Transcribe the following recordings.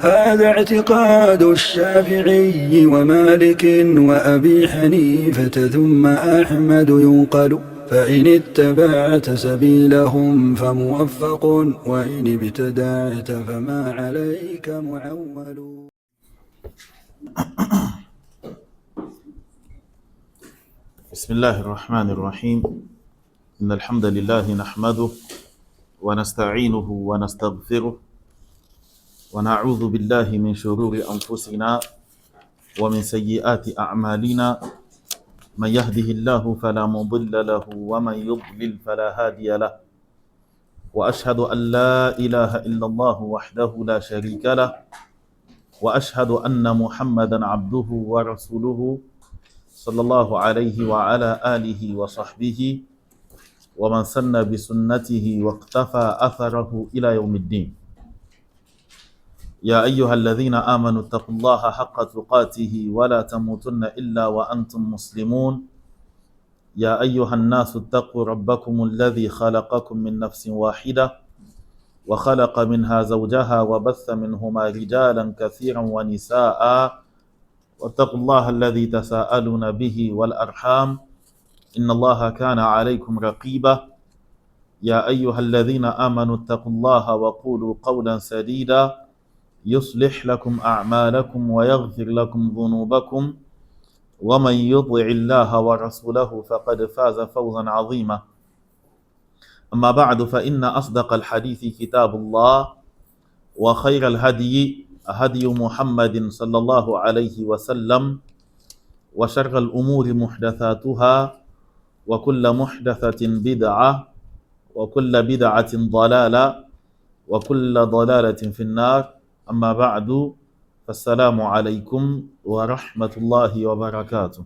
هذا اعتقاد الشافعي ومالك وأبي حنيفة ثم أحمد ينقل فإن اتبعت سبيلهم فموفق وإن ابتدعت فما عليك معول. بسم الله الرحمن الرحيم. إن الحمد لله نحمده ونستعينه ونستغفره ونعوذ بالله من شرور أنفسنا ومن سيئات أعمالنا. من يهده الله فلا مضل له ومن يضلل فلا هادي له، وأشهد أن لا إله إلا الله وحده لا شريك له، وأشهد أن محمدا عبده ورسوله صلى الله عليه وعلى آله وصحبه ومن سن بسنته واقتفى أثره إلى يوم الدين. يا أيها الذين آمنوا اتقوا الله حق تقاته ولا تموتن إلا وأنتم مسلمون. يا أيها الناس اتقوا ربكم الذي خلقكم من نفس واحدة وخلق منها زوجها وبث منهما رجالا كثيرا ونساء، واتقوا الله الذي تساءلون به والأرحام إن الله كان عليكم رقيبا. يا أيها الذين آمنوا اتقوا الله وقولوا قولا سديدا يصلح لكم أعمالكم ويغفر لكم ذنوبكم، ومن يطع الله ورسوله فقد فاز فوزا عظيما. أما بعد، فإن أصدق الحديث كتاب الله، وخير الهدي هدي محمد صلى الله عليه وسلم، وشر الأمور محدثاتها، وكل محدثة بدعة، وكل بدعة ضلالة، وكل ضلالة في النار. أما بعد، فالسلام عليكم ورحمة الله وبركاته.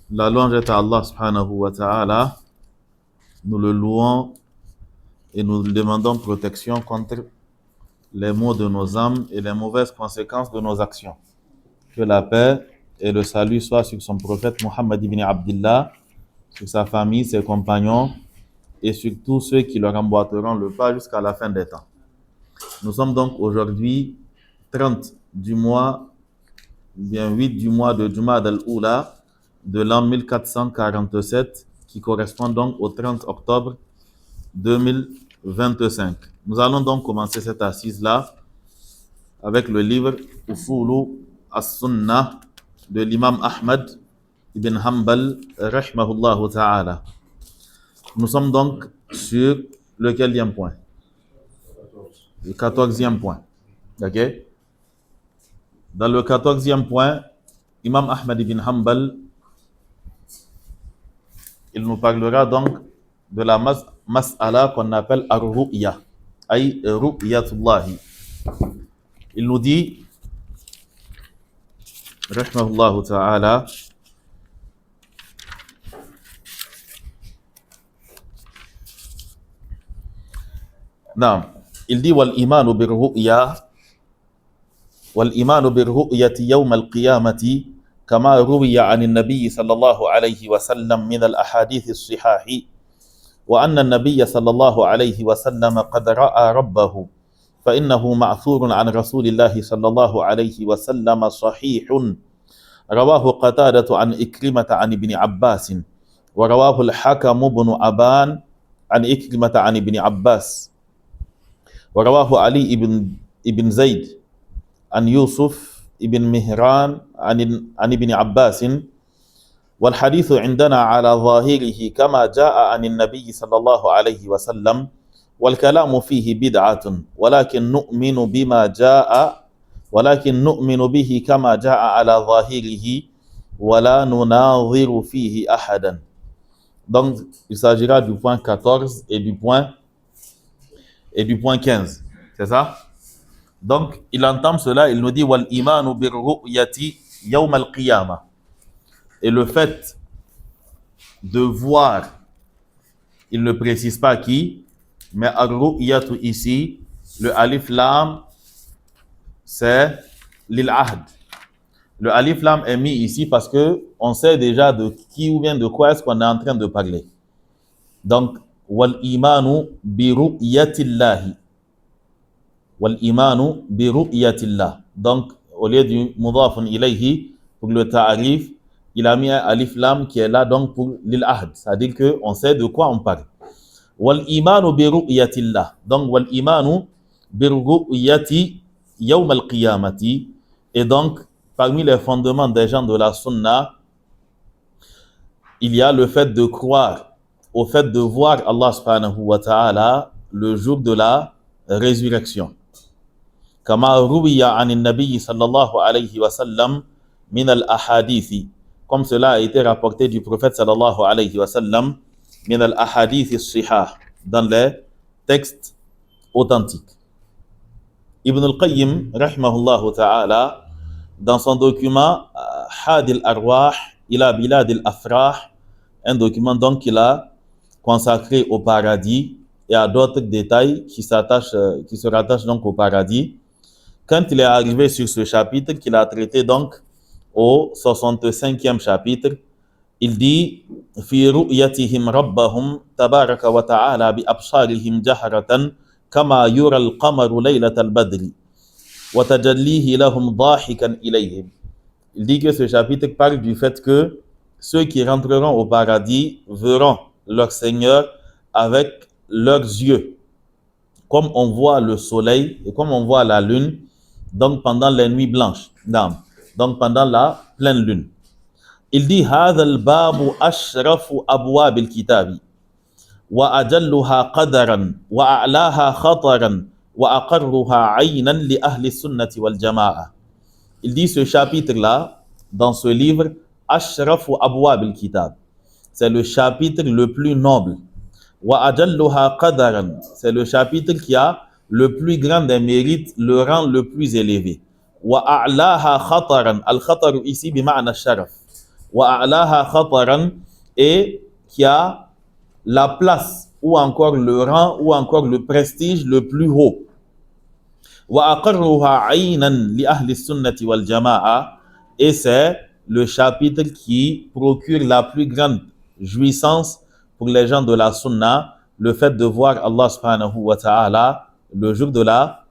La louange est à Allah subhanahu wa ta'ala. Nous le louons et nous demandons protection contre les maux de nos âmes et les mauvaises conséquences de nos actions. Que la paix et le salut soient sur son prophète Muhammad ibn Abdillah, sur sa famille, ses compagnons et sur tous ceux qui leur emboîteront le pas jusqu'à la fin des temps. Nous sommes donc aujourd'hui 30 du mois, bien 8 du mois de Jumad al-Oula de l'an 1447, qui correspond donc au 30 octobre 2025. Nous allons donc commencer cette assise-là avec le livre Usulu as-Sunnah de l'imam Ahmad ibn Hanbal rahimahullah ta'ala. Nous sommes donc sur le quatrième point? Le 14e point. Ok? Dans le 14e point, Imam Ahmad ibn Hanbal, il nous parlera donc de la mas'ala qu'on appelle ar-ru'ya, ay ru'yatullahi. Il nous dit, rahimahullah ta'ala, non, il dit wal-imanu bir-ru'ya والإيمان بالرؤية يوم القيامة كما روي عن النبي صلى الله عليه وسلم من الأحاديث الصحاح، وأن النبي صلى الله عليه وسلم قد رأى ربه، فإنه معثور عن رسول الله صلى الله عليه وسلم صحيح، رواه قتادة عن إكرمة عن ابن عباس، ورواه الحكم بن أبان عن إكرمة عن ابن عباس، ورواه علي ابن زيد عن يوسف ابن مهران عن ابن عباس، والحديث عندنا على ظاهره كما جاء عن النبي صلى الله عليه وسلم، والكلام فيه بدعة، ولكن نؤمن به كما جاء على ظاهره ولا نناظر فيه أحدا. Donc, il s'agira du point 14 et du point 15. C'est ça? Donc, il entame cela, il nous dit wal imanu bir ru'yati yawm al-qiyamah. Et le fait de voir, il ne précise pas qui, mais ar-ru'yatu ici, le alif lam, c'est l'il-ahd. Le alif lam est mis ici parce que on sait déjà de qui ou bien de quoi est-ce qu'on est en train de parler. Donc, wal imanu bi ru'yatillahi. Wal imanu bi ru'yatillah. Donc, au lieu du mudafun ilayhi, pour le ta'arif, il a mis un alif lam qui est là donc pour l'il ahd. C'est-à-dire qu'on sait de quoi on parle. Wal imanu bi ru'yatillah. Donc, wal imanu bi ru'yati yawm al-qiyamati. Et donc, parmi les fondements des gens de la sunna, il y a le fait de croire au fait de voir Allah subhanahu wa ta'ala le jour de la résurrection. Kama ruwiya anin nabi sallallahu alayhi wa sallam min al-ahadithi. Comme cela a été rapporté du prophète sallallahu alayhi wa sallam min al-ahadithi sihah, dans les textes authentiques. Ibn al-Qayyim, rahimahullah ta'ala, dans son document Hadi al-Arwah ila Bilad al-Afrah, un document donc qu'il a consacré au paradis et à d'autres détails qui se rattachent donc au paradis. Quand il est arrivé sur ce chapitre qu'il a traité donc au 65e chapitre, il dit fi ru'yatihim rabbahum tabaraka wa ta'ala bi absarihim jahratan kama yura al-qamaru laylat al-badri wa tajallihi lahum dahikan ilayhim. Il dit que ce chapitre parle du fait que ceux qui rentreront au paradis verront leur Seigneur avec leurs yeux, comme on voit le soleil et comme on voit la lune, donc pendant les nuits blanches, donc pendant la pleine lune. Il dit هذا الباب أشرف أبواب الكتاب وأجلها قدرا وأعلاها خطرا وأقرها عينا لأهل السنة والجماعة. Il dit ce chapitre-là, dans ce livre, أشرف أبواب الكتاب, c'est le chapitre le plus noble. وأجلها قدرا, c'est le chapitre qui a le plus grand des mérites, le rang le plus élevé. وأعلاها خطرا, al-khatar ici بمعنى الشرف. وأعلاها خطرا, et qui a la place ou encore le rang ou encore le prestige le plus haut. وأقرها عينا لأهل السنة والجماعة, et c'est le chapitre qui procure la plus grande jouissance pour les gens de la sunna, le fait de voir Allah subhanahu wa ta'ala le jour de la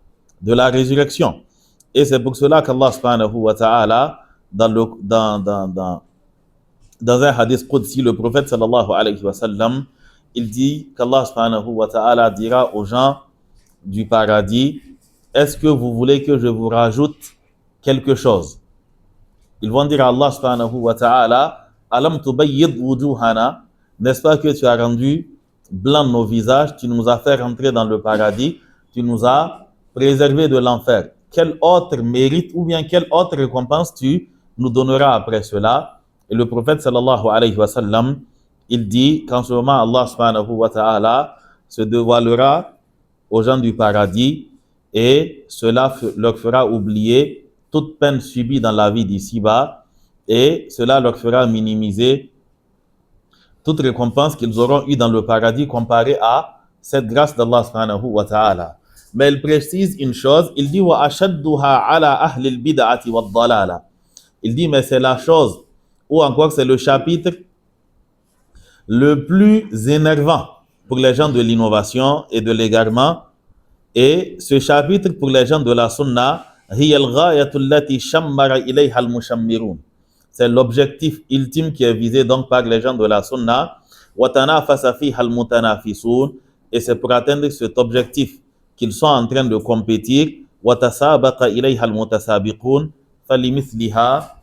résurrection. Et c'est pour cela qu'Allah subhanahu wa ta'ala, dans un hadith qudsi, le prophète sallallahu alayhi wa sallam, il dit qu'Allah subhanahu wa ta'ala dira aux gens du paradis: est-ce que vous voulez que je vous rajoute quelque chose? Ils vont dire à Allah subhanahu wa ta'ala: alam tubayyid wujuhana, n'est-ce pas que tu as rendu blanc nos visages, tu nous as fait rentrer dans le paradis, tu nous as préservé de l'enfer. Quel autre mérite ou bien quelle autre récompense tu nous donneras après cela? Et le prophète sallallahu alayhi wa sallam, il dit qu'en ce moment Allah subhanahu wa ta'ala se dévoilera aux gens du paradis et cela leur fera oublier toute peine subie dans la vie d'ici-bas, et cela leur fera minimiser toute récompense qu'ils auront eue dans le paradis comparée à cette grâce d'Allah subhanahu wa ta'ala. Mais il précise une chose, il dit wa ashadduha ala ahli al-bid'ati wad-dalala. Il dit mais c'est la chose, ou encore c'est le chapitre le plus énervant pour les gens de l'innovation et de l'égarement. Et ce chapitre pour les gens de la sunna, hiya al-ghayatu allati shammara ilayha al-mushammirun. C'est l'objectif ultime qui est visé donc par les gens de la sunna. Wa tanafasa fiha al-mutanafisun, et c'est pour atteindre cet objectif qu'ils sont en train de compétir. Wa tasabaqa ilayha al-mutasabiqun falimithliha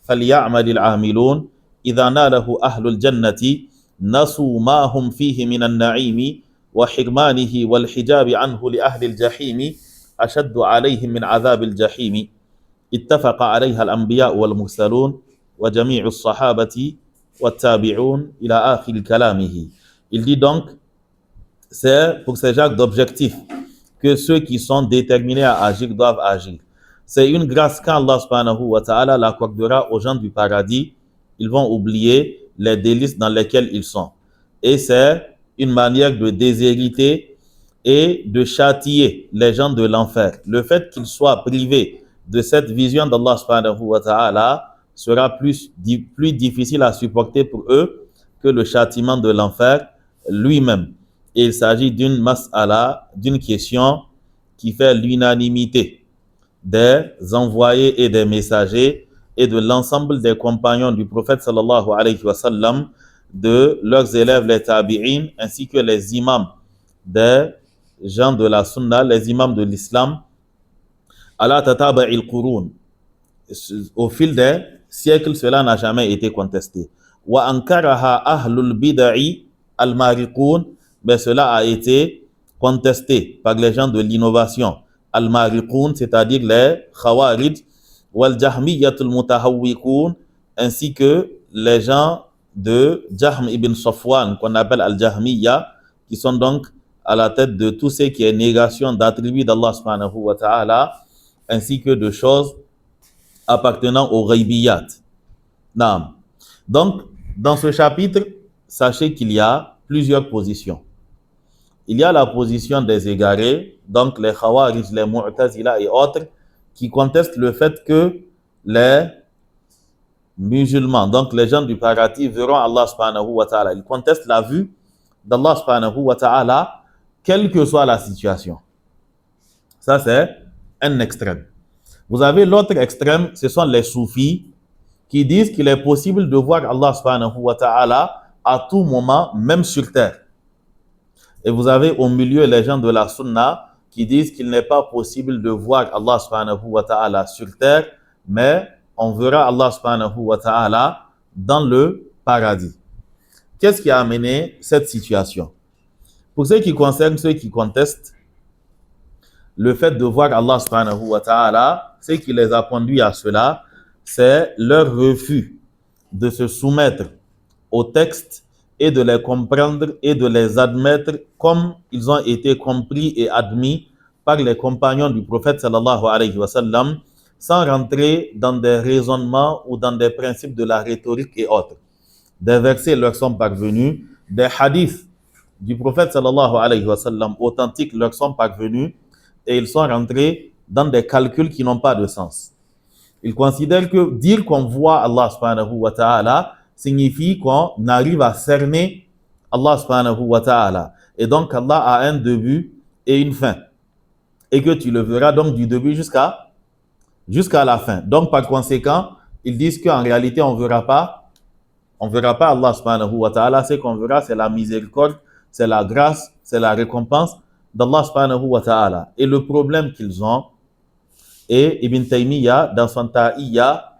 faly'amal al-'amilun idha nalahu ahlul jannati nasu ma hum fihi min an-na'imi وحرمانه والحجاب عنه لأهل الجحيم أشد عليهم من عذاب الجحيم اتفق عليها الأنبياء والمرسلون وجميع الصحابة والتابعون إلى آخر كلامه. Il dit donc, c'est pour ces genres d'objectifs que ceux qui sont déterminés à agir doivent agir. C'est une grâce quand Allah subhanahu wa ta'ala l'accordera aux gens du paradis, ils vont oublier les délices dans lesquels ils sont. Et c'est une manière de déshériter et de châtier les gens de l'enfer. Le fait qu'ils soient privés de cette vision d'Allah subhanahu wa ta'ala sera plus difficile à supporter pour eux que le châtiment de l'enfer lui-même. Et il s'agit d'une mas'ala, d'une question qui fait l'unanimité des envoyés et des messagers et de l'ensemble des compagnons du prophète sallallahu alayhi wa sallam, de leurs élèves les tabi'in, ainsi que les imams des gens de la sunna, les imams de l'islam, ala tataba'il qurun. Au fil des siècles, cela n'a jamais été contesté. Wa ankaraha ahlul bid'i al-mariqun, mais cela a été contesté par les gens de l'innovation. Al-mariqun, c'est-à-dire les khawarij, wal jahmiyatul mutahawwiqun, ainsi que les gens de Jahm ibn Safwan, qu'on appelle al-Jahmiya, qui sont donc à la tête de tout ce qui est négation d'attributs d'Allah subhanahu wa ta'ala, ainsi que de choses appartenant au ghaybiyat. Naam. Donc, dans ce chapitre, sachez qu'il y a plusieurs positions. Il y a la position des égarés, donc les Khawarij, les Mu'tazila et autres, qui contestent le fait que les musulmans, donc les gens du paradis, verront Allah subhanahu wa ta'ala. Ils contestent la vue d'Allah subhanahu wa ta'ala, quelle que soit la situation. Ça, c'est un extrême. Vous avez l'autre extrême, ce sont les soufis, qui disent qu'il est possible de voir Allah subhanahu wa ta'ala à tout moment, même sur terre. Et vous avez au milieu les gens de la sunna qui disent qu'il n'est pas possible de voir Allah subhanahu wa ta'ala sur terre, mais on verra Allah subhanahu wa ta'ala dans le paradis. Qu'est-ce qui a amené cette situation? Pour ce qui concerne ceux qui contestent le fait de voir Allah subhanahu wa ta'ala, ce qui les a conduits à cela, c'est leur refus de se soumettre aux textes et de les comprendre et de les admettre comme ils ont été compris et admis par les compagnons du prophète sallallahu alayhi wa sallam, sans rentrer dans des raisonnements ou dans des principes de la rhétorique et autres. Des versets leur sont parvenus, des hadiths du prophète sallallahu alayhi wa sallam authentiques leur sont parvenus et ils sont rentrés dans des calculs qui n'ont pas de sens. Ils considèrent que dire qu'on voit Allah subhanahu wa ta'ala signifie qu'on arrive à cerner Allah subhanahu wa ta'ala. Et donc Allah a un début et une fin. Et que tu le verras donc du début jusqu'à la fin. Donc par conséquent, ils disent qu'en réalité on ne verra pas Allah subhanahu wa ta'ala. Ce qu'on verra, c'est la miséricorde, c'est la grâce, c'est la récompense d'Allah subhanahu wa ta'ala. Et le problème qu'ils ont, et Ibn Taymiyyah, dans son Ta'iyya,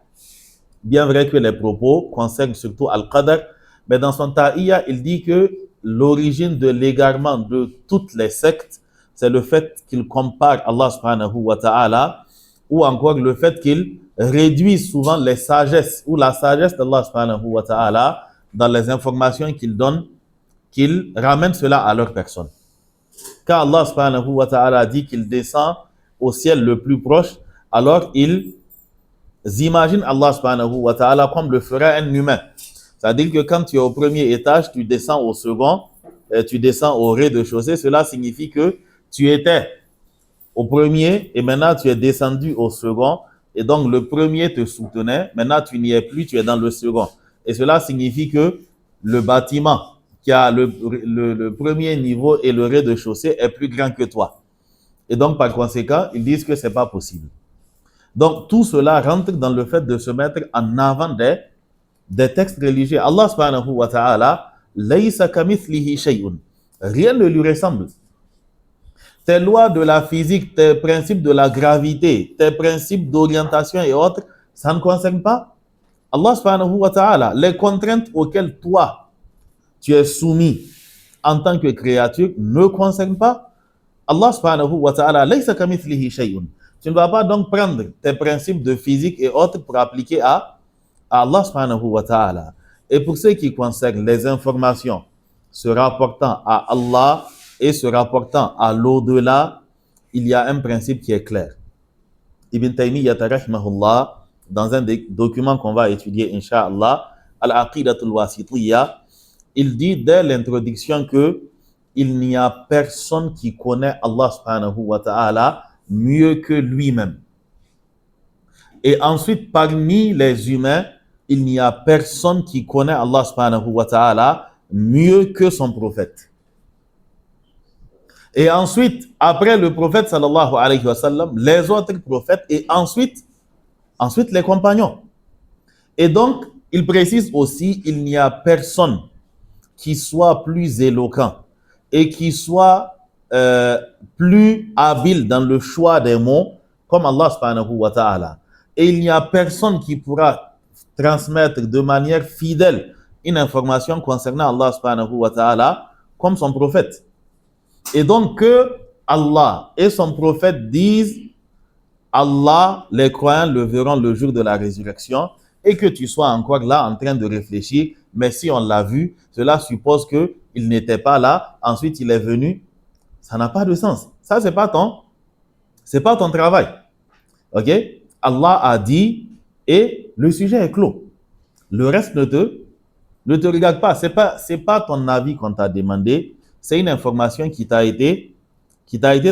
bien vrai que les propos concernent surtout Al-Qadr, mais dans son Ta'iyya, il dit que l'origine de l'égarement de toutes les sectes, c'est le fait qu'ils comparent Allah subhanahu wa ta'ala, ou encore le fait qu'ils réduisent souvent les sagesses, ou la sagesse d'Allah subhanahu wa ta'ala, dans les informations qu'ils donnent, qu'ils ramènent cela à leur personne. Quand Allah subhanahu wa ta'ala dit qu'il descend au ciel le plus proche, alors ils imaginent Allah subhanahu wa ta'ala comme le ferait un humain. C'est-à-dire que quand tu es au premier étage, tu descends au second, tu descends au rez-de-chaussée, cela signifie que tu étais au premier et maintenant tu es descendu au second et donc le premier te soutenait, maintenant tu n'y es plus, tu es dans le second. Et cela signifie que le bâtiment qui a le premier niveau et le rez-de-chaussée est plus grand que toi. Et donc, par conséquent, ils disent que ce n'est pas possible. Donc, tout cela rentre dans le fait de se mettre en avant des textes religieux. Allah subhanahu wa ta'ala, laysa kamithlihi shay'un. Rien ne lui ressemble. Tes lois de la physique, tes principes de la gravité, tes principes d'orientation et autres, ça ne concerne pas Allah subhanahu wa ta'ala. Les contraintes auxquelles toi, tu es soumis en tant que créature ne concernent pas Allah subhanahu wa ta'ala. Laysa kamithlihi shay'un. Tu ne vas pas donc prendre tes principes de physique et autres pour appliquer à Allah subhanahu wa ta'ala. Et pour ce qui concerne les informations se rapportant à Allah et se rapportant à l'au-delà, il y a un principe qui est clair. Ibn Taymiyyah rahimahullah, dans un des documents qu'on va étudier, incha'Allah, Al-Aqidatul Wasitiyya, il dit dès l'introduction que il n'y a personne qui connaît Allah subhanahu wa ta'ala mieux que lui-même. Et ensuite, parmi les humains, il n'y a personne qui connaît Allah subhanahu wa ta'ala mieux que son prophète. Et ensuite, après le prophète sallallahu alayhi wa sallam, les autres prophètes et ensuite les compagnons. Et donc, il précise aussi, il n'y a personne qui soit plus éloquent et qui soit plus habile dans le choix des mots comme Allah subhanahu wa ta'ala. Et il n'y a personne qui pourra transmettre de manière fidèle une information concernant Allah subhanahu wa ta'ala comme son prophète. Et donc que Allah et son prophète disent Allah, les croyants le verront le jour de la résurrection, et que tu sois encore là en train de réfléchir, mais si on l'a vu, cela suppose qu'il n'était pas là, ensuite il est venu, ça n'a pas de sens. Ça, c'est pas ton travail. Ok? Allah a dit et le sujet est clos. Le reste ne te regarde pas. C'est pas ton avis qu'on t'a demandé, c'est une information qui t'a été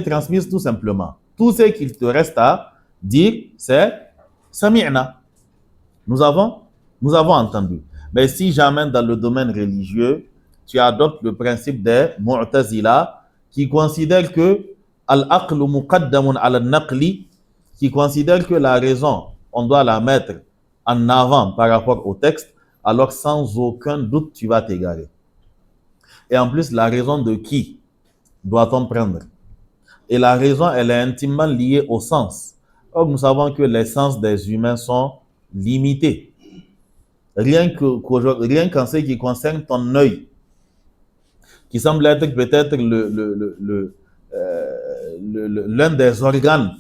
transmise tout simplement. Tout ce qu'il te reste à dire, c'est Sami'na. Nous avons entendu. Mais si jamais dans le domaine religieux, tu adoptes le principe des Mu'tazila qui considèrent que Al-aqlu muqaddamun al-naqli, qui considèrent que la raison, on doit la mettre en avant par rapport au texte, alors sans aucun doute, tu vas t'égarer. Et en plus, la raison de qui doit-on prendre? Et la raison, elle est intimement liée au sens. Or, nous savons que les sens des humains sont limités. Rien qu'en ce qui concerne ton œil, qui semble être peut-être l'un des organes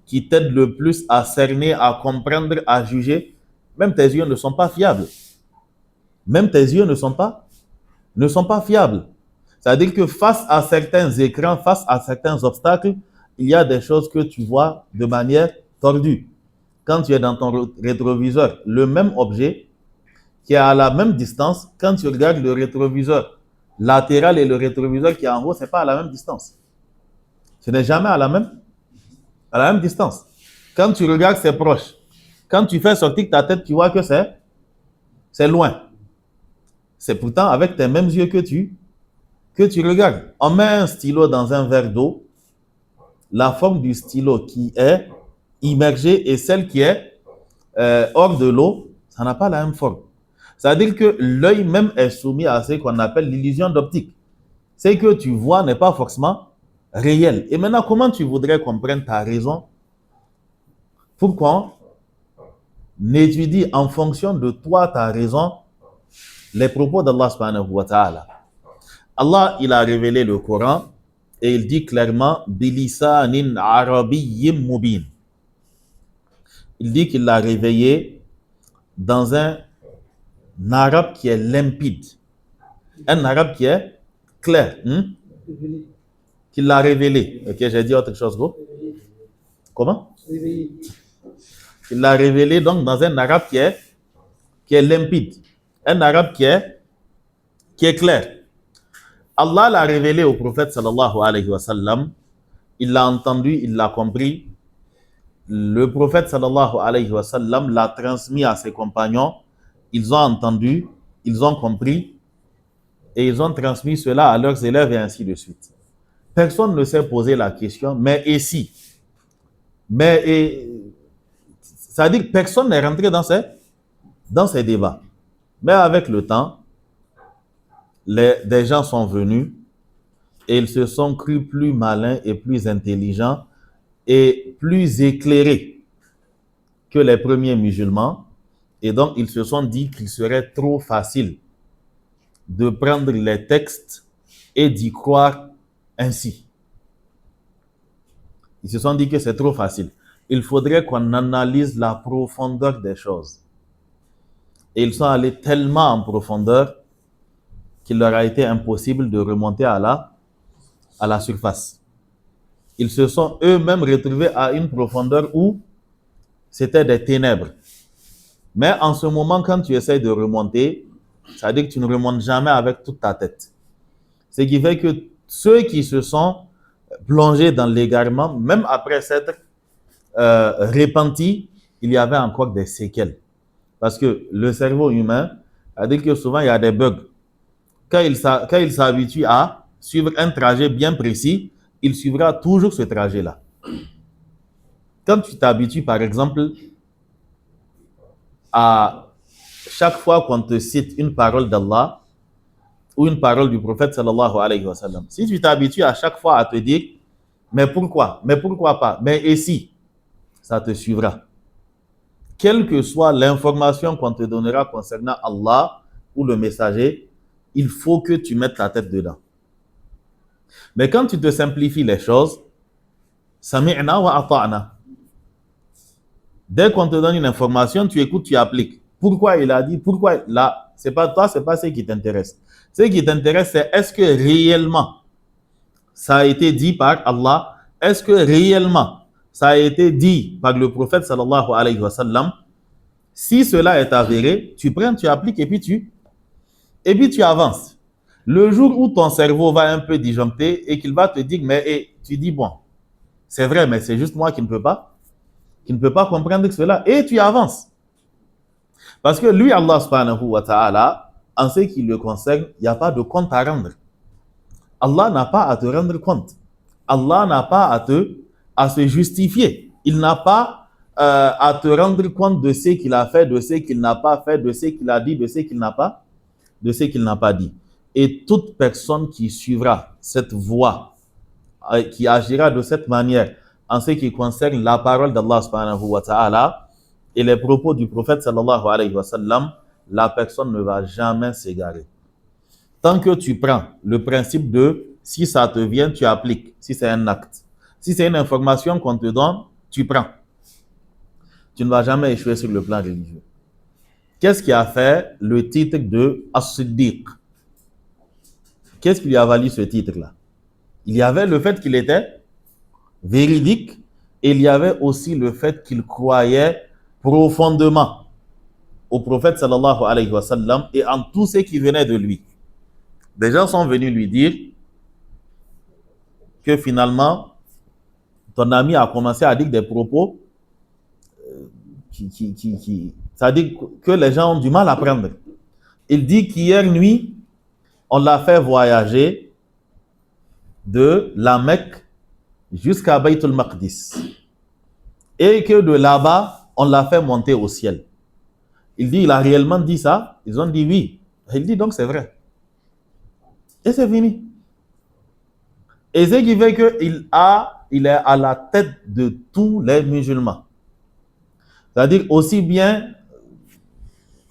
qui t'aide le plus à cerner, à comprendre, à juger, même tes yeux ne sont pas fiables. Même tes yeux ne sont pas fiables. C'est-à-dire que face à certains écrans, face à certains obstacles, il y a des choses que tu vois de manière tordue. Quand tu es dans ton rétroviseur, le même objet qui est à la même distance, quand tu regardes le rétroviseur latéral et le rétroviseur qui est en haut, ce n'est pas à la même distance. Ce n'est jamais à la même distance. Quand tu regardes, c'est proche. Quand tu fais sortir ta tête, tu vois que c'est loin. C'est pourtant avec tes mêmes yeux que tu regardes. On met un stylo dans un verre d'eau. La forme du stylo qui est immergée et celle qui est hors de l'eau, ça n'a pas la même forme. C'est-à-dire que l'œil même est soumis à ce qu'on appelle l'illusion d'optique. Ce que tu vois n'est pas forcément réel. Et maintenant, comment tu voudrais comprendre ta raison pour qu'on étudie en fonction de toi, ta raison, les propos d'Allah subhanahu wa ta'ala. Allah, il a révélé le Coran et il dit clairement bilisanin arabiyyin mubin. Il dit qu'il l'a réveillé dans un arabe qui est limpide, un arabe qui est clair, qu'il l'a révélé. Ok, j'ai dit autre chose, go. Comment? Il l'a révélé donc dans un arabe qui est limpide, un arabe qui est clair. Allah l'a révélé au prophète sallallahu alayhi wa sallam. Il l'a entendu, il l'a compris. Le prophète sallallahu alayhi wa sallam l'a transmis à ses compagnons. Ils ont entendu, ils ont compris et ils ont transmis cela à leurs élèves et ainsi de suite. Personne ne s'est posé la question, mais et si? C'est-à-dire que personne n'est rentré dans ces débats. Mais avec le temps, des gens sont venus et ils se sont crus plus malins et plus intelligents et plus éclairés que les premiers musulmans. Et donc, ils se sont dit qu'il serait trop facile de prendre les textes et d'y croire ainsi. Ils se sont dit que c'est trop facile. Il faudrait qu'on analyse la profondeur des choses. Et ils sont allés tellement en profondeur qu'il leur a été impossible de remonter à la surface. Ils se sont eux-mêmes retrouvés à une profondeur où c'était des ténèbres. Mais en ce moment, quand tu essaies de remonter, ça veut dire que tu ne remontes jamais avec toute ta tête. Ce qui fait que ceux qui se sont plongés dans l'égarement, même après s'être repentis, il y avait encore des séquelles. Parce que le cerveau humain, ça veut dire que souvent il y a des bugs. Quand il s'habitue à suivre un trajet bien précis, il suivra toujours ce trajet-là. Quand tu t'habitues, par exemple, à chaque fois qu'on te cite une parole d'Allah ou une parole du prophète sallallahu alayhi wa sallam, si tu t'habitues à chaque fois à te dire, mais pourquoi pas, mais et si, ça te suivra. Quelle que soit l'information qu'on te donnera concernant Allah ou le messager, il faut que tu mettes la tête dedans. Mais quand tu te simplifies les choses, sami'na wa ata'na. Dès qu'on te donne une information, tu écoutes, tu appliques. Pourquoi il a dit, pourquoi là, c'est pas toi, c'est pas ce qui t'intéresse. Ce qui t'intéresse, c'est est-ce que réellement ça a été dit par Allah? Est-ce que réellement ça a été dit par le prophète sallallahu alayhi wa sallam? Si cela est avéré, tu prends, tu appliques et puis tu avances. Le jour où ton cerveau va un peu disjoncter et qu'il va te dire, mais tu dis, bon, c'est vrai, mais c'est juste moi qui ne peux pas comprendre cela, et tu avances. Parce que lui, Allah subhanahu wa ta'ala, en ce qui le concerne, il n'y a pas de compte à rendre. Allah n'a pas à te rendre compte. Allah n'a pas à se justifier. Il n'a pas à te rendre compte de ce qu'il a fait, de ce qu'il n'a pas fait, de ce qu'il a dit, de ce qu'il n'a pas dit. Et toute personne qui suivra cette voie, qui agira de cette manière, en ce qui concerne la parole d'Allah subhanahu wa ta'ala et les propos du prophète sallallahu alayhi wa sallam, la personne ne va jamais s'égarer. Tant que tu prends le principe de si ça te vient, tu appliques, si c'est un acte. Si c'est une information qu'on te donne, tu prends. Tu ne vas jamais échouer sur le plan religieux. Qu'est-ce qui a fait le titre de As-Siddiq? Qu'est-ce qui lui a valu ce titre-là? Il y avait le fait qu'il était véridique et il y avait aussi le fait qu'il croyait profondément au prophète sallallahu alayhi wa sallam et en tout ce qui venait de lui. Des gens sont venus lui dire que finalement, ton ami a commencé à dire des propos c'est-à-dire que les gens ont du mal à prendre. Il dit qu'hier nuit, on l'a fait voyager de la Mecque jusqu'à Baytul Maqdis. Et que de là-bas, on l'a fait monter au ciel. Il dit, il a réellement dit ça? Ils ont dit oui. Il dit donc c'est vrai. Et c'est fini. Et ce qui fait qu'il est à la tête de tous les musulmans. C'est-à-dire aussi bien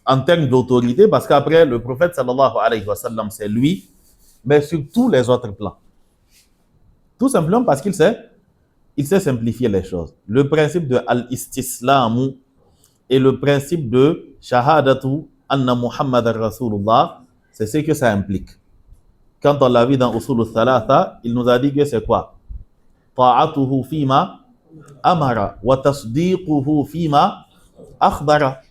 en termes d'autorité, parce qu'après le prophète sallallahu alayhi wa sallam, c'est lui, mais sur tous les autres plans. Tout simplement parce qu'il sait simplifier les choses. Le principe de al-istislamu et le principe de shahadatu anna Muhammad Rasulullah, c'est ce que ça implique. Quand on l'a vu dans Usul al-Thalatha, il nous a dit que c'est quoi? Ta'atuhu fima amara wa tasdiquhu fima akhbara.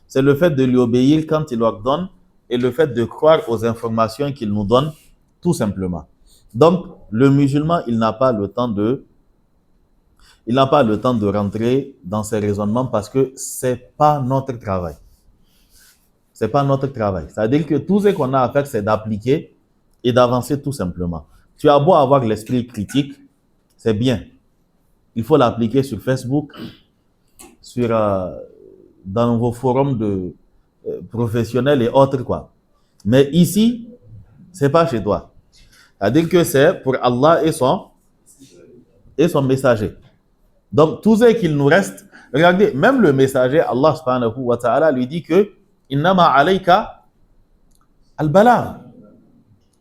C'est le fait de lui obéir quand il ordonne et le fait de croire aux informations qu'il nous donne, tout simplement. Donc, le musulman, il n'a pas le temps de rentrer dans ces raisonnements parce que c'est pas notre travail. C'est pas notre travail. C'est-à-dire que tout ce qu'on a à faire, c'est d'appliquer et d'avancer tout simplement. Tu as beau avoir l'esprit critique, c'est bien. Il faut l'appliquer sur Facebook, dans vos forums de professionnels et autres, quoi. Mais ici, c'est pas chez toi. C'est-à-dire que c'est pour Allah et son messager. Donc, tout ce qu'il nous reste, regardez, même le messager, Allah subhanahu wa ta'ala lui dit que innama alayka al-balagh.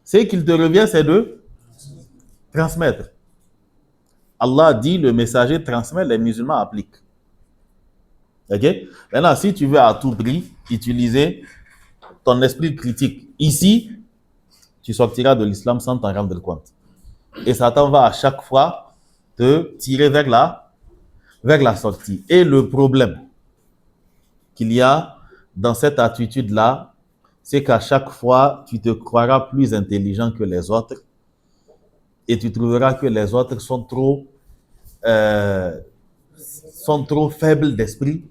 Ce qu'il te revient, c'est de transmettre. Allah dit, le messager transmet, les musulmans appliquent. Ok? Maintenant, si tu veux à tout prix utiliser ton esprit critique ici, tu sortiras de l'islam sans t'en rendre compte. Et Satan va à chaque fois te tirer vers la sortie. Et le problème qu'il y a dans cette attitude-là, c'est qu'à chaque fois, tu te croiras plus intelligent que les autres et tu trouveras que les autres sont trop faibles d'esprit,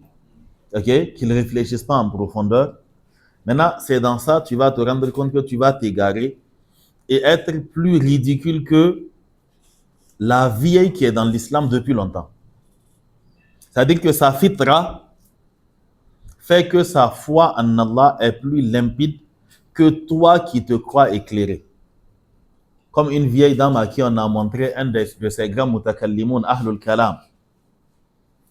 okay? Qu'ils ne réfléchissent pas en profondeur. Maintenant, c'est dans ça, tu vas te rendre compte que tu vas t'égarer et être plus ridicule que la vieille qui est dans l'islam depuis longtemps. C'est-à-dire que sa fitra fait que sa foi en Allah est plus limpide que toi qui te crois éclairé. Comme une vieille dame à qui on a montré un de ces grands mutakallimoun, Ahlul Kalam.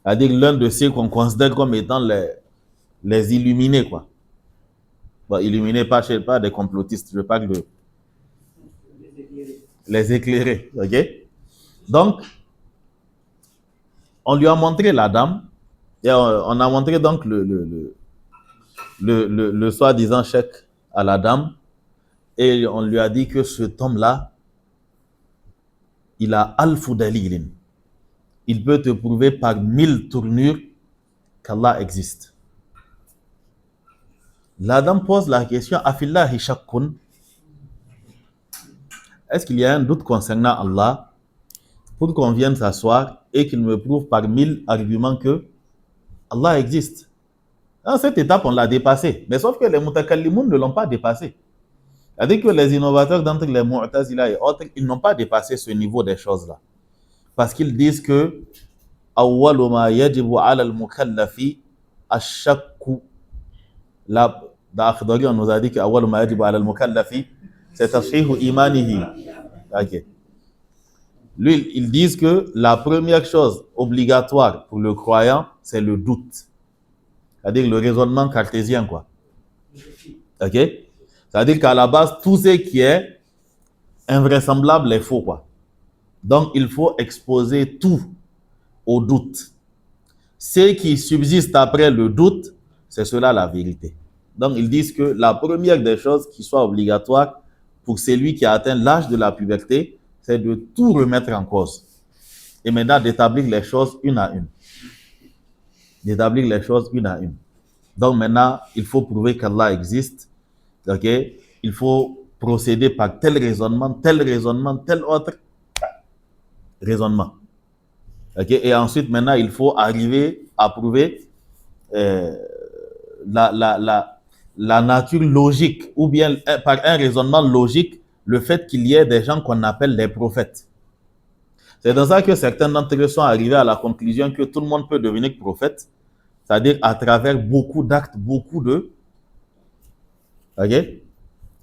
C'est-à-dire l'un de ceux qu'on considère comme étant les illuminés, quoi. Bon, illuminés, pas des complotistes, je parle de les éclairés, ok? Donc, on lui a montré la dame, et on a montré donc le soi-disant chèque à la dame, et on lui a dit que cet homme-là, il a alfu dalilin. Il peut te prouver par 1000 tournures qu'Allah existe. La dame pose la question, Afillahi shakkun. Est-ce qu'il y a un doute concernant Allah pour qu'on vienne s'asseoir et qu'il me prouve par 1000 arguments que Allah existe? Dans cette étape, on l'a dépassé. Mais sauf que les mutakallimoun ne l'ont pas dépassé. C'est-à-dire que les innovateurs d'entre les Mu'tazila et autres, ils n'ont pas dépassé ce niveau des choses-là. Parce qu'ils disent que awwalu ma yajibu ala al-mukallafi ash-shakku. Là, dans Akhdari, on nous a dit que awwalu ma yajibu ala al-mukallafi, c'est tashihu imanihi. Ok. Lui, ils disent que la première chose obligatoire pour le croyant, c'est le doute. C'est-à-dire le raisonnement cartésien, quoi. Ok? C'est-à-dire qu'à la base, tout ce qui est invraisemblable est faux, quoi. Donc, il faut exposer tout au doute. Ce qui subsiste après le doute, c'est cela la vérité. Donc, ils disent que la première des choses qui soit obligatoire pour celui qui a atteint l'âge de la puberté, c'est de tout remettre en cause. Et maintenant, d'établir les choses une à une. D'établir les choses une à une. Donc, maintenant, il faut prouver qu'Allah existe. Ok? Il faut procéder par tel raisonnement, tel autre raisonnement. Ok? Et ensuite, maintenant, il faut arriver à prouver la nature logique, ou bien par un raisonnement logique, le fait qu'il y ait des gens qu'on appelle les prophètes. C'est dans ça que certains d'entre eux sont arrivés à la conclusion que tout le monde peut devenir prophète, c'est-à-dire à travers beaucoup d'actes, beaucoup de... Ok?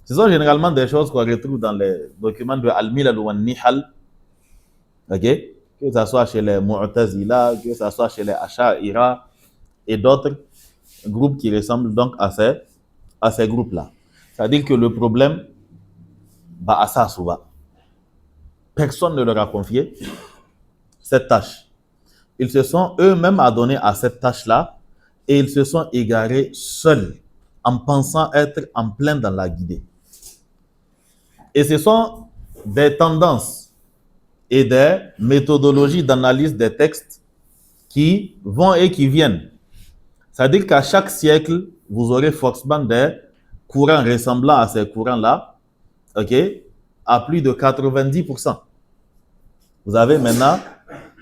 Ce sont généralement des choses qu'on retrouve dans les documents de Al-Milal ou Al-Nihal. Ok? Que ce soit chez les Mu'tazila, que ce soit chez les Asha'ira et d'autres groupes qui ressemblent donc à ces groupes-là. C'est-à-dire que le problème, à ça, souvent, personne ne leur a confié cette tâche. Ils se sont eux-mêmes adonnés à cette tâche-là et ils se sont égarés seuls en pensant être en plein dans la guidée. Et ce sont des tendances et des méthodologies d'analyse des textes qui vont et qui viennent. C'est-à-dire qu'à chaque siècle, vous aurez forcément des courants ressemblant à ces courants-là, ok, à plus de 90%. Vous avez maintenant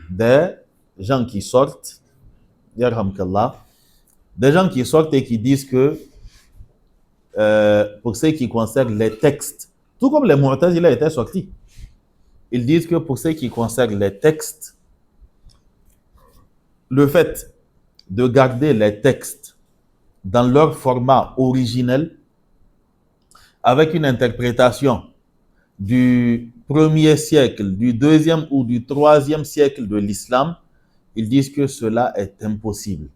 des gens qui sortent, des gens qui sortent et qui disent que pour ce qui concerne les textes, tout comme les Mu'tazila étaient sortis, ils disent que pour ce qui concerne les textes, le fait de garder les textes dans leur format originel, avec une interprétation du 1er siècle, du 2e ou du 3e siècle de l'islam, ils disent que cela est impossible.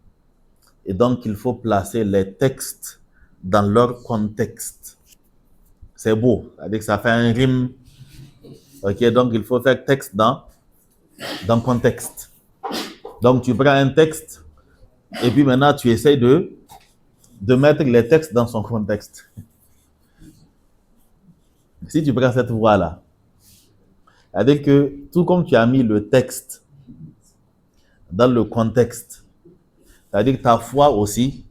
Et donc, il faut placer les textes dans leur contexte. C'est beau, c'est-à-dire que ça fait un rime. Ok, donc il faut faire texte dans contexte. Donc, tu prends un texte et puis maintenant, tu essaies de mettre les textes dans son contexte. Si tu prends cette voie-là, c'est-à-dire que tout comme tu as mis le texte dans le contexte, c'est-à-dire que ta foi aussi,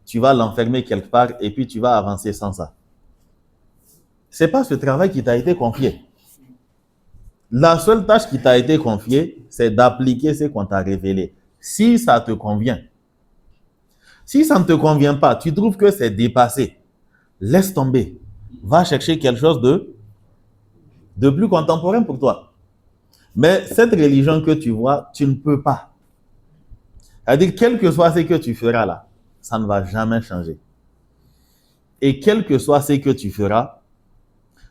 tu vas l'enfermer quelque part et puis tu vas avancer sans ça. Ce n'est pas ce travail qui t'a été confié. La seule tâche qui t'a été confiée, c'est d'appliquer ce qu'on t'a révélé. Si ça te convient. Si ça ne te convient pas, tu trouves que c'est dépassé, laisse tomber. Va chercher quelque chose de plus contemporain pour toi. Mais cette religion que tu vois, tu ne peux pas. C'est-à-dire, quel que soit ce que tu feras là, ça ne va jamais changer. Et quel que soit ce que tu feras,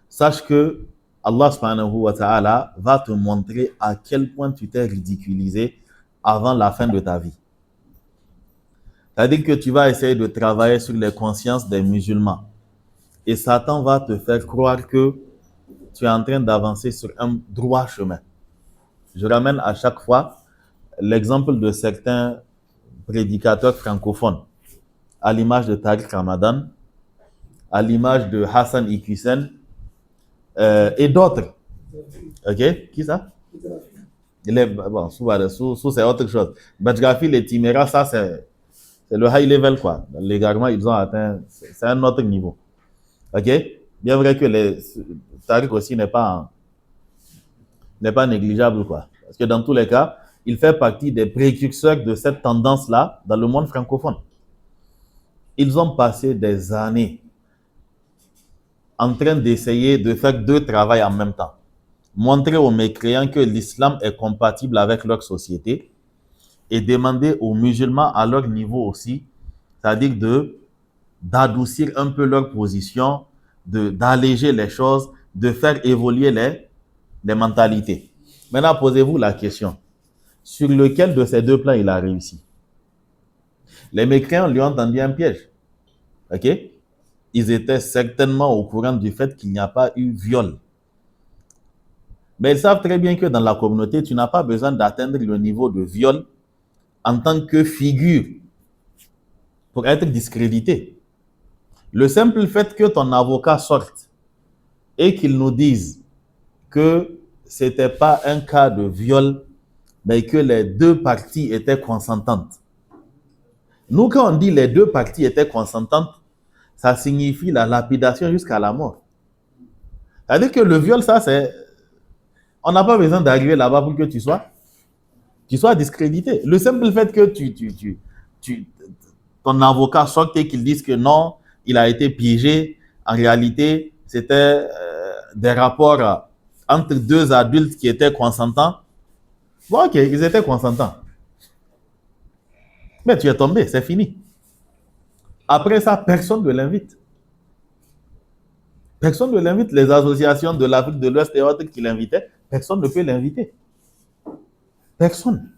sache que Allah subhanahu wa ta'ala va te montrer à quel point tu t'es ridiculisé avant la fin de ta vie. C'est-à-dire que tu vas essayer de travailler sur les consciences des musulmans. Et Satan va te faire croire que tu es en train d'avancer sur un droit chemin. Je ramène à chaque fois l'exemple de certains prédicateurs francophones, à l'image de Tariq Ramadan, à l'image de Hassan Iquisen et d'autres. Ok? Qui ça? Bon, sous c'est autre chose. Badjgafi, les Timéra, ça c'est le high level quoi. Légalement, ils ont atteint, c'est un autre niveau. Ok? Bien vrai que Tariq aussi n'est pas négligeable quoi. Parce que dans tous les cas, il fait partie des précurseurs de cette tendance-là dans le monde francophone. Ils ont passé des années en train d'essayer de faire deux travails en même temps. Montrer aux mécréants que l'islam est compatible avec leur société et demander aux musulmans à leur niveau aussi, c'est-à-dire d'adoucir un peu leur position, d'alléger les choses, de faire évoluer les mentalités. Maintenant, posez-vous la question, sur lequel de ces deux plans il a réussi? Les mécréants lui ont tendu un piège. Ok? Ils étaient certainement au courant du fait qu'il n'y a pas eu viol. Mais ils savent très bien que dans la communauté, tu n'as pas besoin d'atteindre le niveau de viol en tant que figure pour être discrédité. Le simple fait que ton avocat sorte et qu'il nous dise que ce n'était pas un cas de viol, mais que les deux parties étaient consentantes. Nous, quand on dit les deux parties étaient consentantes, ça signifie la lapidation jusqu'à la mort. C'est-à-dire que le viol, ça, c'est... On n'a pas besoin d'arriver là-bas pour que tu sois discrédité. Le simple fait que ton avocat sorte et qu'il dise que non, il a été piégé, en réalité, c'était des rapports entre deux adultes qui étaient consentants. Bon, ok, ils étaient consentants. Mais tu es tombé, c'est fini. Après ça, personne ne l'invite. Personne ne l'invite. Les associations de l'Afrique de l'Ouest et autres qui l'invitaient, personne ne peut l'inviter. Personne.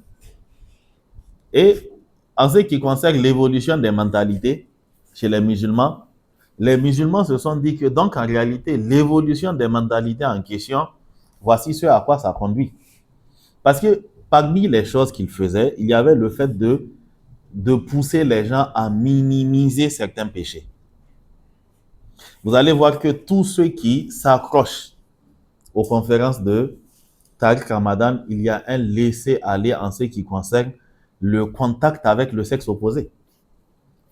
Et en ce qui concerne l'évolution des mentalités chez les musulmans se sont dit que donc en réalité, l'évolution des mentalités en question, voici ce à quoi ça conduit. Parce que parmi les choses qu'ils faisaient, il y avait le fait de pousser les gens à minimiser certains péchés. Vous allez voir que tous ceux qui s'accrochent aux conférences de Tariq Ramadan, il y a un laisser-aller en ce qui concerne le contact avec le sexe opposé.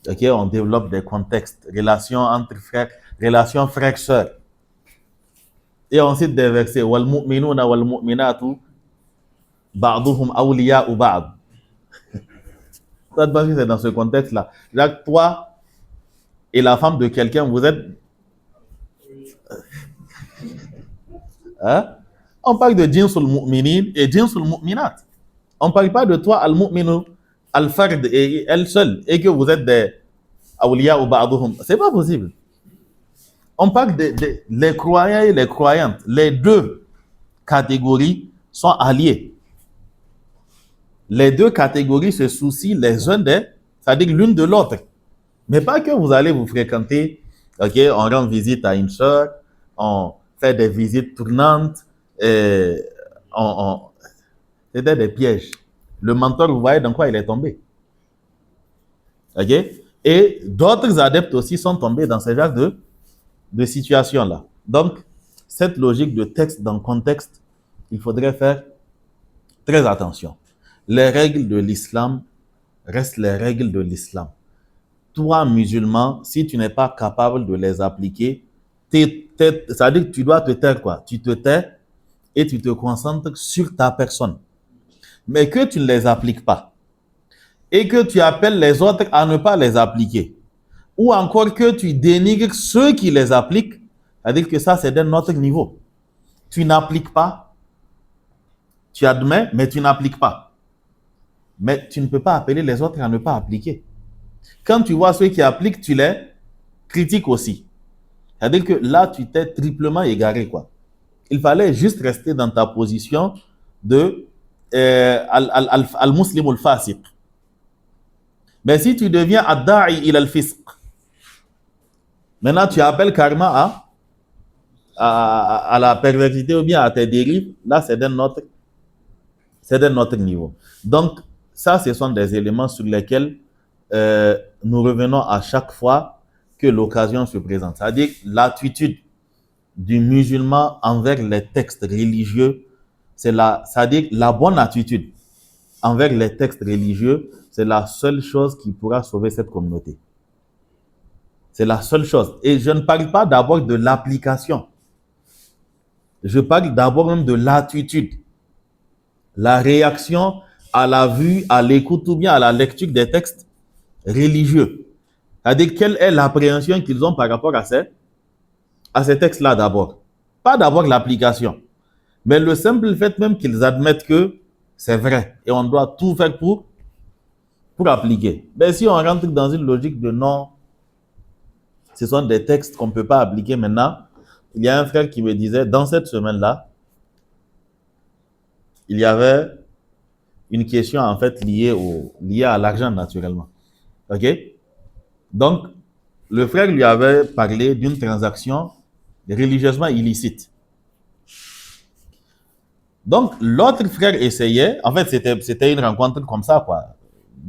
Ok, on développe des contextes, relations entre frères, relations frères-sœurs. Et ensuite des versets, wal mu'minuna wal mu'minatu ba'duhum awliya'u ba'd. Ça, c'est dans ce contexte-là. Jacques, toi et la femme de quelqu'un, vous êtes... Hein? On parle de jinsul mu'minin et jinsul mu'minat. On ne parle pas de toi, al-mu'minu, al-fard et elle seule, et que vous êtes des awliya ou ba'duhum. C'est pas possible. On parle les croyants et les croyantes. Les deux catégories sont alliées. Les deux catégories se soucient les uns des, c'est-à-dire l'une de l'autre. Mais pas que vous allez vous fréquenter, ok, on rend visite à une soeur, on fait des visites tournantes, et c'était des pièges. Le mentor, vous voyez dans quoi il est tombé. Ok? Et d'autres adeptes aussi sont tombés dans ce genre de situation-là. Donc, cette logique de texte dans le contexte, il faudrait faire très attention. Les règles de l'islam restent les règles de l'islam. Toi, musulman, si tu n'es pas capable de les appliquer, ça veut dire que tu dois te taire quoi? Tu te tais et tu te concentres sur ta personne. Mais que tu ne les appliques pas et que tu appelles les autres à ne pas les appliquer, ou encore que tu dénigres ceux qui les appliquent, c'est-à-dire que ça, c'est d'un autre niveau. Tu n'appliques pas, Tu admets, mais tu n'appliques pas. Mais tu ne peux pas appeler les autres à ne pas appliquer. Quand tu vois ceux qui appliquent, tu les critiques aussi. C'est-à-dire que là, tu t'es triplement égaré, quoi. Il fallait juste rester dans ta position de al-muslim al-fasiq. Mais si tu deviens ad-da'i ila al-fisq, maintenant tu appelles carrément à la perversité ou bien à tes dérives, là c'est d'un autre niveau. Donc, ça, ce sont des éléments sur lesquels nous revenons à chaque fois que l'occasion se présente. C'est-à-dire l'attitude du musulman envers les textes religieux, c'est-à-dire la bonne attitude envers les textes religieux, c'est la seule chose qui pourra sauver cette communauté. C'est la seule chose. Et je ne parle pas d'abord de l'application. Je parle d'abord même de l'attitude. La réaction à la vue, à l'écoute ou bien à la lecture des textes religieux. C'est-à-dire quelle est l'appréhension qu'ils ont par rapport à ces textes-là d'abord. Pas d'abord l'application, mais le simple fait même qu'ils admettent que c'est vrai et on doit tout faire pour appliquer. Mais si on rentre dans une logique de non, ce sont des textes qu'on ne peut pas appliquer maintenant. Il y a un frère qui me disait, dans cette semaine-là, il y avait une question en fait liée à l'argent naturellement. OK? Donc, le frère lui avait parlé d'une transaction religieusement illicite. Donc, l'autre frère essayait, en fait, c'était une rencontre comme ça, quoi.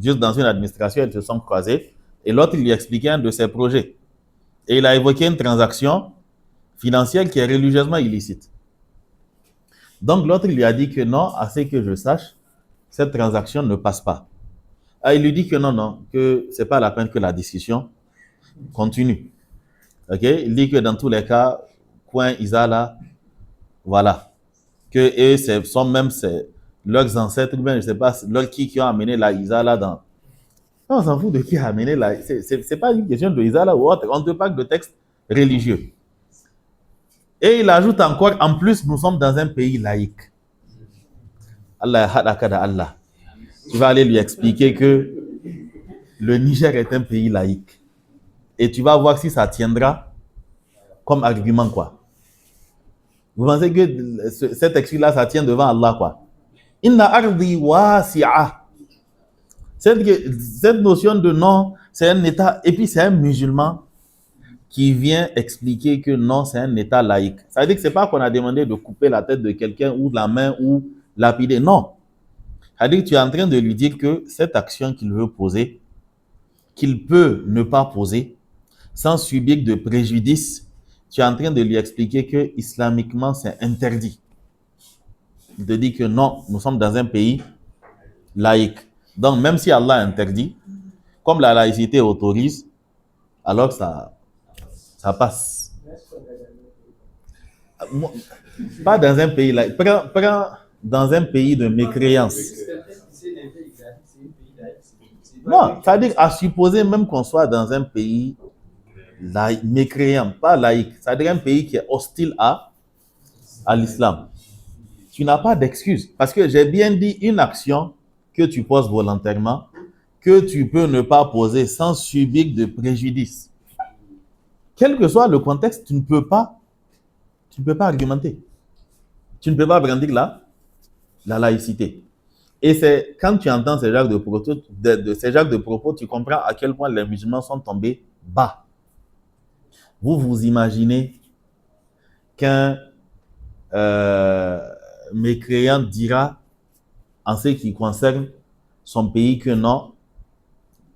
Juste dans une administration, ils se sont croisés, et l'autre lui expliquait un de ses projets. Et il a évoqué une transaction financière qui est religieusement illicite. Donc, l'autre lui a dit que non, à ce que je sache, cette transaction ne passe pas. Ah, il lui dit que non, que c'est pas la peine que la discussion continue. OK? Il dit que dans tous les cas, coin Isala, voilà. Que eux, ce sont même leurs ancêtres, bien, je ne sais pas, leurs qui ont amené la Isala dans. On s'en fout de qui a amené la. C'est pas une question de Isala ou autre. On te parle de textes religieux. Et il ajoute encore, en plus, nous sommes dans un pays laïque. Allah. Tu vas aller lui expliquer que le Niger est un pays laïque. Et tu vas voir si ça tiendra comme argument, quoi. Vous pensez que cet texte-là, ça tient devant Allah, quoi. Inna ardi wasi'a. Cette notion de non, c'est un État, et puis c'est un musulman qui vient expliquer que non, c'est un État laïque. Ça veut dire que ce n'est pas qu'on a demandé de couper la tête de quelqu'un ou la main ou lapider. Non. Ça veut dire que tu es en train de lui dire que cette action qu'il veut poser, qu'il peut ne pas poser, sans subir de préjudice, tu es en train de lui expliquer que islamiquement, c'est interdit. Il te dit que non, nous sommes dans un pays laïque. Donc, même si Allah interdit, comme la laïcité autorise, alors ça passe. Pas dans un pays laïque. Prends dans un pays de mécréance. Non, c'est-à-dire à supposer même qu'on soit dans un pays mécréant, pas laïque. C'est-à-dire un pays qui est hostile à l'islam. Tu n'as pas d'excuse. Parce que j'ai bien dit une action que tu poses volontairement, que tu peux ne pas poser sans subir de préjudice. Quel que soit le contexte, tu ne peux pas argumenter. Tu ne peux pas brandir la laïcité. Et c'est quand tu entends ces genres de propos, tu comprends à quel point les musulmans sont tombés bas. Vous imaginez qu'un mécréant dira en ce qui concerne son pays que non,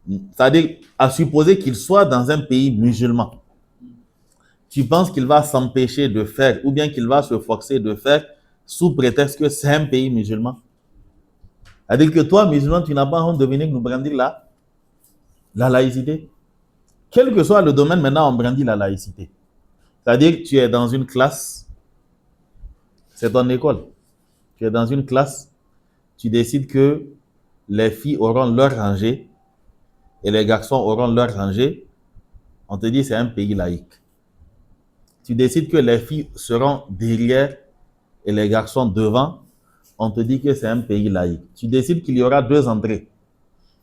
c'est-à-dire à supposer qu'il soit dans un pays musulman. Tu penses qu'il va s'empêcher de faire ou bien qu'il va se forcer de faire sous prétexte que c'est un pays musulman? C'est-à-dire que toi, musulman, tu n'as pas honte de venir nous brandir la laïcité. Quel que soit le domaine, maintenant, on brandit la laïcité. C'est-à-dire que tu es dans une classe, c'est ton école. Tu es dans une classe, tu décides que les filles auront leur rangée et les garçons auront leur rangée. On te dit c'est un pays laïque. Tu décides que les filles seront derrière et les garçons devant. on te dit que c'est un pays laïque. Tu décides qu'il y aura 2 entrées.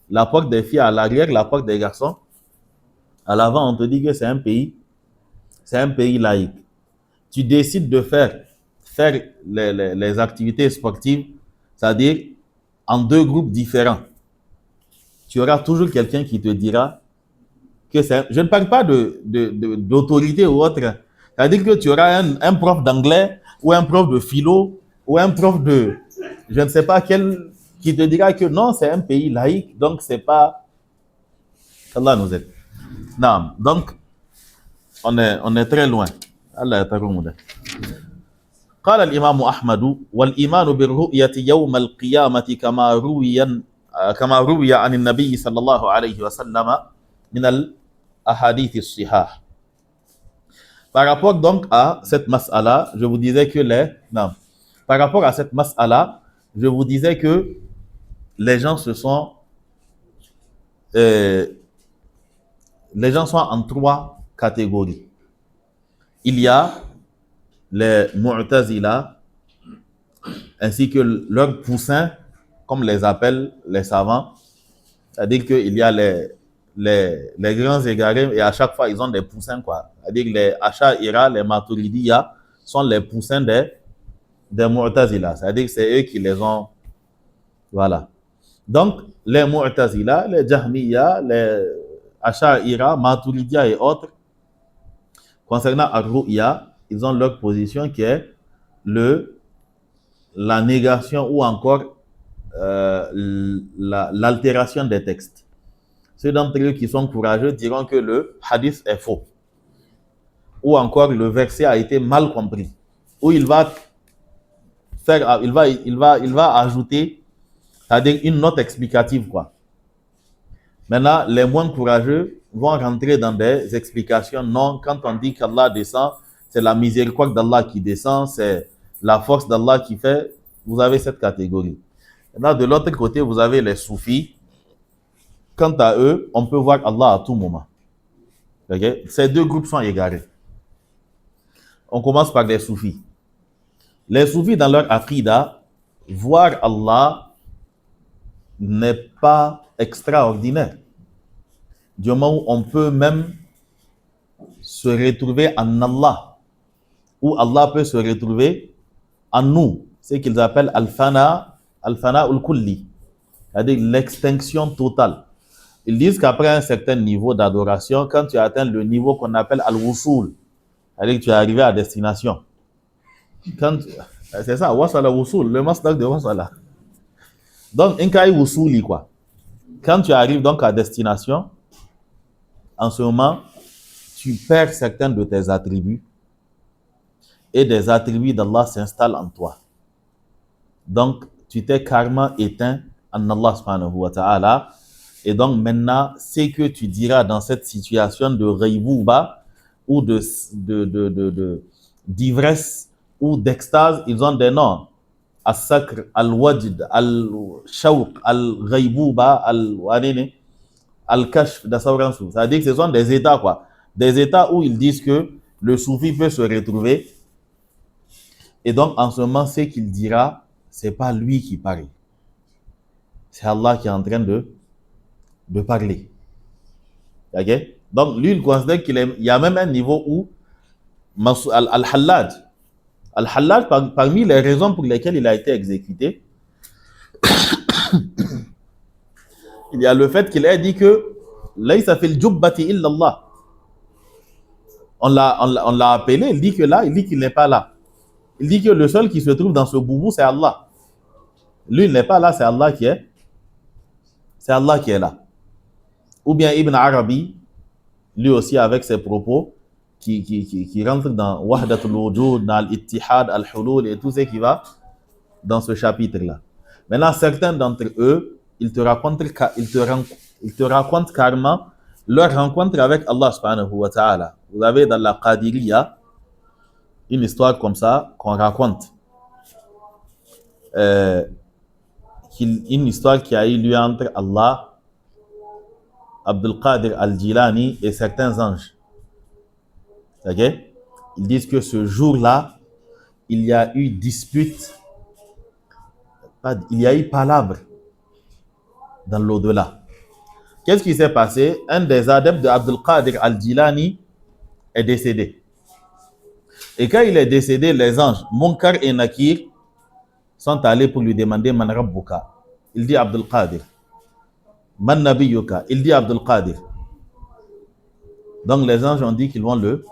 La porte des filles à l'arrière, la porte des garçons à l'avant, on te dit que c'est un pays laïque. Tu décides de faire les activités sportives, c'est-à-dire en 2 groupes différents. Tu auras toujours quelqu'un qui te dira que c'est... Je ne parle pas d'autorité ou autre. C'est-à-dire que tu auras un prof d'anglais ou un prof de philo ou un prof de... Je ne sais pas quel... qui te dira que non, c'est un pays laïque, donc c'est pas... Allah nous aide. Non, donc on est très loin. Allah est très loin. قال الإمام أحمد والإيمان بالرؤية يوم القيامة كما روي عن النبي صلى الله عليه وسلم من الأحاديث الصحاح. Par rapport donc à cette mas'ala, je vous disais que par rapport à cette mas'ala, je vous disais que les gens sont en 3 catégories. Il y a les Mu'tazila, ainsi que leurs poussins, comme les appellent les savants. C'est-à-dire qu'il y a les grands égarés, et à chaque fois, ils ont des poussins, quoi. C'est-à-dire que les Asha'ira, les Maturidiya sont les poussins des Mu'tazila. C'est-à-dire que c'est eux qui les ont... Voilà. Donc, les Mu'tazila, les Jahmiya, les Asha'ira, Maturidiya et autres, concernant Ar-Ru'ya, ils ont leur position qui est la négation ou encore l'altération des textes. Ceux d'entre eux qui sont courageux diront que le hadith est faux. Ou encore le verset a été mal compris. Ou il va ajouter, c'est-à-dire une note explicative, quoi. Maintenant, les moins courageux vont rentrer dans des explications. Non, quand on dit qu'Allah descend, c'est la miséricorde d'Allah qui descend, c'est la force d'Allah qui fait. Vous avez cette catégorie. Maintenant, de l'autre côté, vous avez les soufis. Quant à eux, on peut voir Allah à tout moment. Okay? Ces 2 groupes sont égarés. On commence par les soufis. Les soufis, dans leur aqida, voir Allah n'est pas extraordinaire. Du moment où on peut même se retrouver en Allah, ou Allah peut se retrouver en nous, ce qu'ils appellent al-fana ul-kulli, c'est-à-dire l'extinction totale. Ils disent qu'après un certain niveau d'adoration, quand tu atteins le niveau qu'on appelle al-wusul, c'est-à-dire que tu es arrivé à destination. C'est ça, wasala wusul, le masdar de wasala. Donc, inkai wusuli, quoi. Quand tu arrives donc à destination, en ce moment, tu perds certains de tes attributs et des attributs d'Allah s'installent en toi. Donc, tu t'es carrément éteint en Allah subhanahu wa ta'ala. Et donc, maintenant, ce que tu diras dans cette situation de ghaybouba ou d'ivresse ou d'extase, ils ont des noms. Al-Sakr, Al-Wajd, Al-Shawq, Al-Ghaybouba, Al-Kashf, c'est-à-dire que ce sont des états, quoi. Des états où ils disent que le soufi peut se retrouver. Et donc, en ce moment, ce qu'il dira, c'est pas lui qui parle. C'est Allah qui est en train de parler. Okay? Donc, lui, il considère qu'il y a même un niveau où Al-Hallaj, parmi les raisons pour lesquelles il a été exécuté, il y a le fait qu'il ait dit que Laysa fil jubbati illa Allah. On l'a appelé, il dit qu'il n'est pas là. Il dit que le seul qui se trouve dans ce boubou, c'est Allah. Lui, il n'est pas là, c'est Allah qui est là. Ou bien Ibn Arabi, lui aussi avec ses propos, qui rentre dans Wahdatul Wujud, dans Al-Ittihad, Al-Hulul et tout ce qui va dans ce chapitre-là. Maintenant, certains d'entre eux, ils te racontent carrément leur rencontre avec Allah subhanahu wa ta'ala. Vous avez dans la Qadiriyya une histoire comme ça qu'on raconte. Une histoire qui a eu lieu entre Allah, Abdul Qadir al-Jilani et certains anges. Okay? Ils disent que ce jour-là, il y a eu dispute Il y a eu palabre dans l'au-delà. Qu'est-ce qui s'est passé? Un des adeptes de Abdul Qadir al-Jilani est décédé. Et quand il est décédé, les anges, Munkar et Nakir, sont allés pour lui demander Man Rabbuka. Il dit Abdul Qadir. Man Nabiyuka. Il dit Abdul Qadir. Donc les anges ont dit qu'ils vont le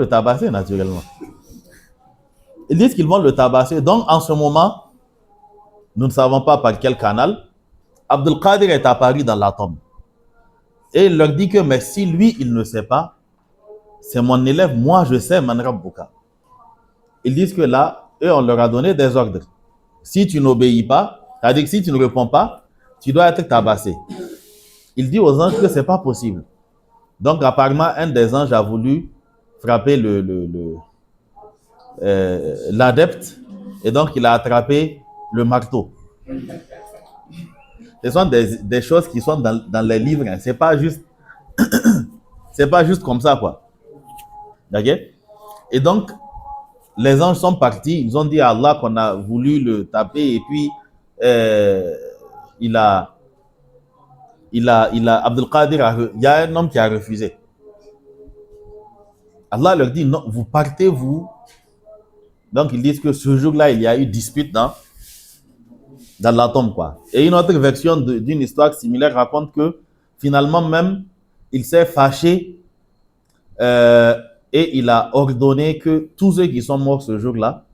tabasser naturellement. Ils disent qu'ils vont le tabasser. Donc en ce moment, nous ne savons pas par quel canal, Abdul Qadir est apparu dans la tombe. Et il leur dit que, mais si lui, il ne sait pas, c'est mon élève, moi je sais, Man Rabbuka. Ils disent que là, eux, on leur a donné des ordres. Si tu n'obéis pas, c'est-à-dire que si tu ne réponds pas, tu dois être tabassé. Il dit aux anges que ce n'est pas possible. Donc apparemment, un des anges a voulu frapper l'adepte et donc il a attrapé le marteau. Ce sont des choses qui sont dans les livres. Hein. C'est pas juste comme ça, quoi. D'accord? Et donc, les anges sont partis. Ils ont dit à Allah qu'on a voulu le taper et puis Abdul Qadir, il y a un homme qui a refusé. Allah leur dit non, vous partez, vous. Donc ils disent que ce jour-là, il y a eu dispute dans la tombe, quoi. Et une autre version d'une histoire similaire raconte que finalement même, il s'est fâché et il a ordonné que tous ceux qui sont morts ce jour-là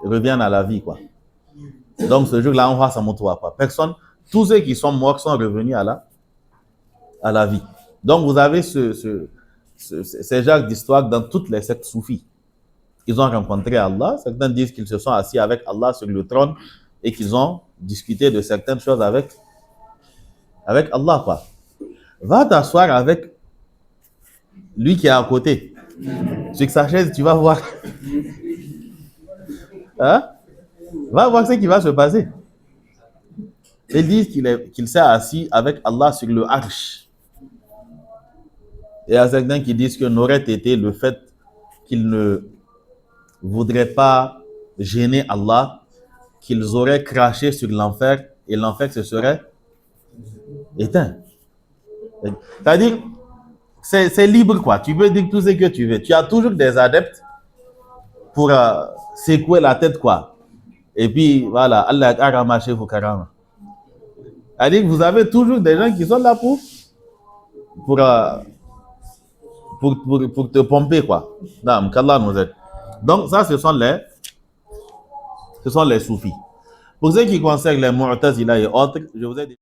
reviennent à la vie, quoi. Donc ce jour-là, on voit ça moto, quoi. Tous ceux qui sont morts sont revenus à la vie. Donc vous avez ces genres d'histoires dans toutes les sectes soufis. Ils ont rencontré Allah. Certains disent qu'ils se sont assis avec Allah sur le trône et qu'ils ont discuté de certaines choses avec Allah, quoi. Va t'asseoir avec lui qui est à côté. Sur sa chaise, tu vas voir. Hein? Va voir ce qui va se passer. Ils disent qu'il s'est assis avec Allah sur le arche. Et il y a certains qui disent que n'aurait été le fait qu'ils ne voudraient pas gêner Allah, qu'ils auraient craché sur l'enfer et l'enfer se serait éteint. C'est-à-dire, c'est libre, quoi. Tu peux dire tout ce que tu veux. Tu as toujours des adeptes pour secouer la tête, quoi. Et puis, voilà, Allah a ramaché vos karama. C'est-à-dire que vous avez toujours des gens qui sont là pour te pomper, quoi. Qu'Allah nous aide. Donc, ça, ce sont les soufis. Pour ce qui concerne les Mu'tazila et autres, je vous ai dit.